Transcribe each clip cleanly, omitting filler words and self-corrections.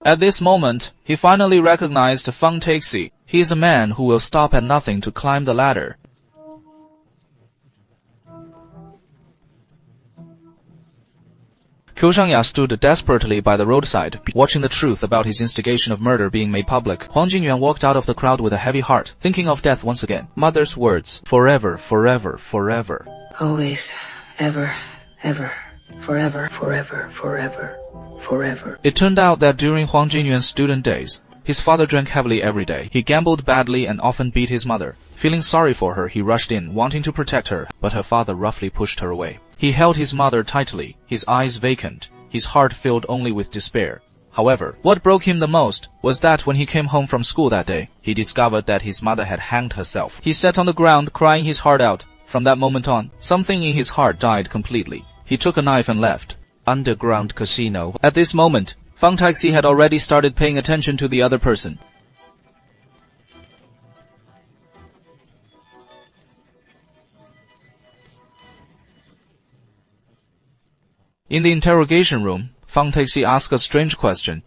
At this moment, he finally recognized Fang Taxi. He is a man who will stop at nothing to climb the ladder.秋尚雅stood desperately by the roadside, watching the truth about his instigation of murder being made public. Huang Jingyuan walked out of the crowd with a heavy heart, thinking of death once again. Mother's words, forever, forever, forever. Always, ever, ever, forever, forever, forever, forever. It turned out that during Huang Jingyuan's student days, his father drank heavily every day. He gambled badly and often beat his mother. Feeling sorry for her, he rushed in, wanting to protect her, but her father roughly pushed her away. He held his mother tightly, his eyes vacant, his heart filled only with despair. However, what broke him the most was that when he came home from school that day, he discovered that his mother had hanged herself. He sat on the ground, crying his heart out. From that moment on, something in his heart died completely. He took a knife and left. Underground casino. At this moment, Fang Taxi had already started paying attention to the other person. In the interrogation room, Fang Taxi asked a strange question.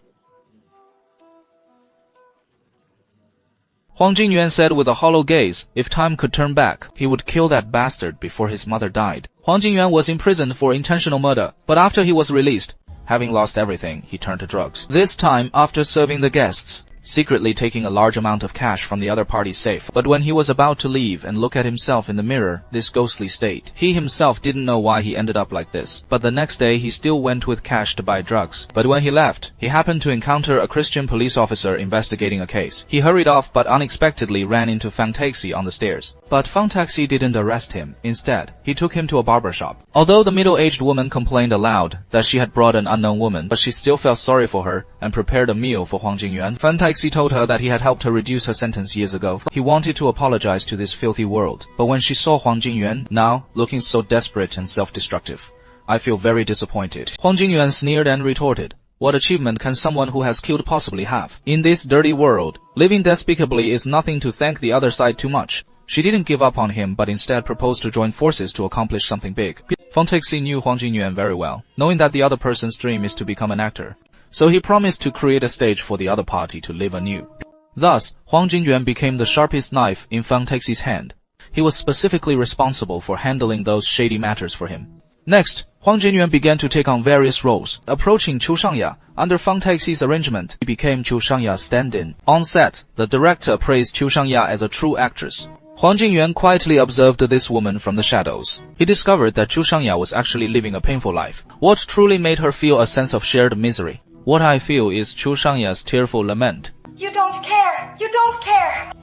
Huang Jingyuan said with a hollow gaze, if time could turn back, he would kill that bastard before his mother died. Huang Jingyuan was imprisoned for intentional murder, but after he was released, having lost everything, he turned to drugs. This time after serving the guests, secretly taking a large amount of cash from the other party's safe. But when he was about to leave and look at himself in the mirror, this ghostly state, he himself didn't know why he ended up like this. But the next day he still went with cash to buy drugs. But when he left, he happened to encounter a Christian police officer investigating a case. He hurried off but unexpectedly ran into Fang Taxi on the stairs. But Fang Taxi didn't arrest him. Instead, he took him to a barber shop. Although the middle-aged woman complained aloud that she had brought an unknown woman, but she still felt sorry for her and prepared a meal for Huang Jingyuan. Fang Taxi told her that he had helped her reduce her sentence years ago. He wanted to apologize to this filthy world, but when she saw Huang Jingyuan, now looking so desperate and self-destructive, I feel very disappointed. Huang Jingyuan sneered and retorted, what achievement can someone who has killed possibly have? In this dirty world, living despicably is nothing to thank the other side too much. She didn't give up on him but instead proposed to join forces to accomplish something big. Fang Taxi knew Huang Jingyuan very well, knowing that the other person's dream is to become an actor. So he promised to create a stage for the other party to live anew. Thus, Huang Jingyuan became the sharpest knife in Fang Taxi's hand. He was specifically responsible for handling those shady matters for him. Next, Huang Jingyuan began to take on various roles. Approaching秋尚雅, under Fang Taxi's arrangement, he became秋尚雅stand-in. On set, the director praised秋尚雅as a true actress. Huang Jingyuan quietly observed this woman from the shadows. He discovered that秋尚雅was actually living a painful life. What truly made her feel a sense of shared misery? What I feel is秋尚雅tearful lament. You don't care! You don't care!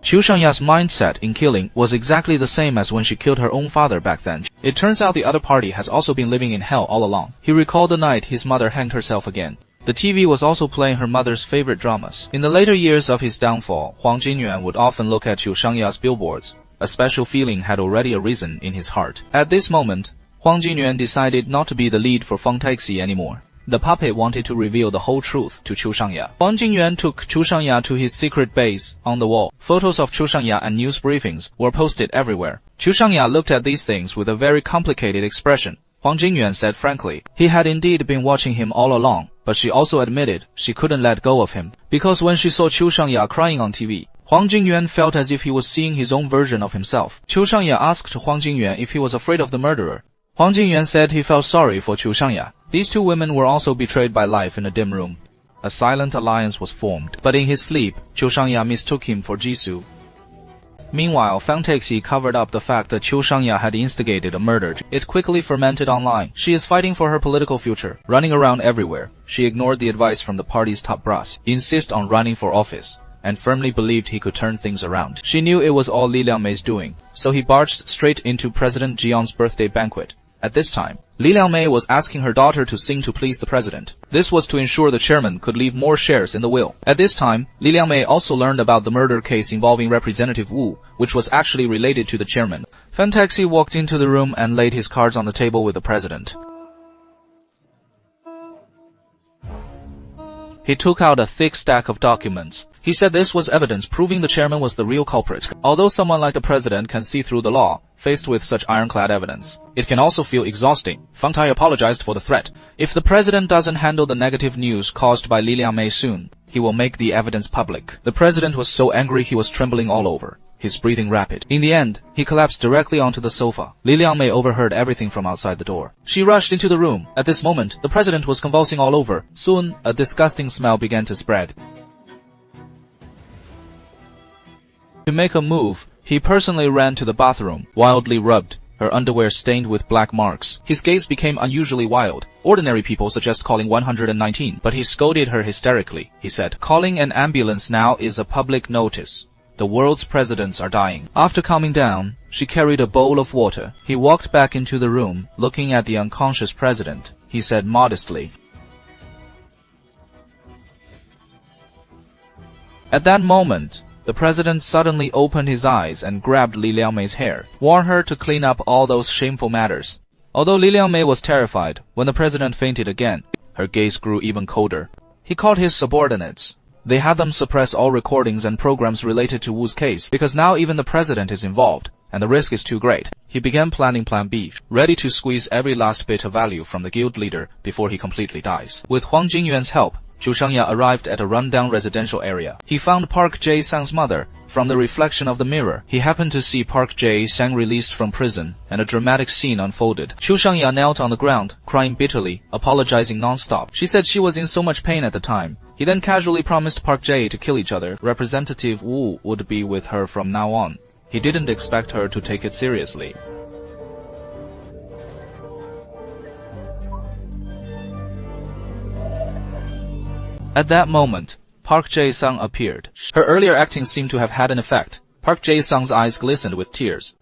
秋尚雅mindset in killing was exactly the same as when she killed her own father back then. It turns out the other party has also been living in hell all along. He recalled the night his mother hanged herself again. The TV was also playing her mother's favorite dramas. In the later years of his downfall, Huang Jingyuan would often look at秋尚雅billboards. A special feeling had already arisen in his heart. At this moment, Huang Jingyuan decided not to be the lead for Fang Taxi anymore. The puppet wanted to reveal the whole truth to秋尚雅. Huang Jingyuan took秋尚雅to his secret base on the wall. Photos of秋尚雅and news briefings were posted everywhere.秋尚雅looked at these things with a very complicated expression. Huang Jingyuan said frankly, he had indeed been watching him all along, but she also admitted she couldn't let go of him. Because when she saw秋尚雅crying on TV, Huang Jingyuan felt as if he was seeing his own version of himself.秋尚雅asked Huang Jingyuan if he was afraid of the murderer. Huang Jingyuan said he felt sorry for秋尚雅. These two women were also betrayed by life in a dim room. A silent alliance was formed, but in his sleep,秋尚雅mistook him for Jisoo. Meanwhile, Fang Taxi covered up the fact that秋尚雅had instigated a murder. It quickly fermented online. She is fighting for her political future, running around everywhere. She ignored the advice from the party's top brass, insisted on running for office, and firmly believed he could turn things around. She knew it was all Li Liangmei's doing, so he barged straight into President Jiang's birthday banquet. At this time, Li Liangmei was asking her daughter to sing to please the president. This was to ensure the chairman could leave more shares in the will. At this time, Li Liangmei also learned about the murder case involving Representative Wu, which was actually related to the chairman. Fang Taxi walked into the room and laid his cards on the table with the president. He took out a thick stack of documents. He said this was evidence proving the chairman was the real culprit. Although someone like the president can see through the law, faced with such ironclad evidence, it can also feel exhausting. Fang Tai apologized for the threat. If the president doesn't handle the negative news caused by Li Liangmei soon, he will make the evidence public. The president was so angry he was trembling all over, his breathing rapid. In the end, he collapsed directly onto the sofa. Li Liangmei overheard everything from outside the door. She rushed into the room. At this moment, the president was convulsing all over. Soon, a disgusting smell began to spread. To make a move, he personally ran to the bathroom, wildly rubbed, her underwear stained with black marks. His gaze became unusually wild. Ordinary people suggest calling 119, but he scolded her hysterically. He said, "Calling an ambulance now is a public notice. The world's presidents are dying." After calming down, she carried a bowl of water. He walked back into the room, looking at the unconscious president. He said modestly. At that moment, the president suddenly opened his eyes and grabbed Li Liangmei's hair, warned her to clean up all those shameful matters. Although Li Liangmei was terrified, when the president fainted again, her gaze grew even colder. He called his subordinates. They had them suppress all recordings and programs related to Wu's case, because now even the president is involved, and the risk is too great. He began planning Plan B, ready to squeeze every last bit of value from the guild leader before he completely dies. With Huang Jingyuan's help,秋尚雅arrived at a rundown residential area. He found Park Jae-sang's mother. From the reflection of the mirror, he happened to see Park Jae-sang released from prison, and a dramatic scene unfolded.秋尚雅knelt on the ground, crying bitterly, apologizing non-stop. She said she was in so much pain at the time. He then casually promised Park Jae to kill each other. Representative Wu would be with her from now on. He didn't expect her to take it seriously. At that moment, Park Jae-sang appeared. Her earlier acting seemed to have had an effect. Park Jae-sang's eyes glistened with tears.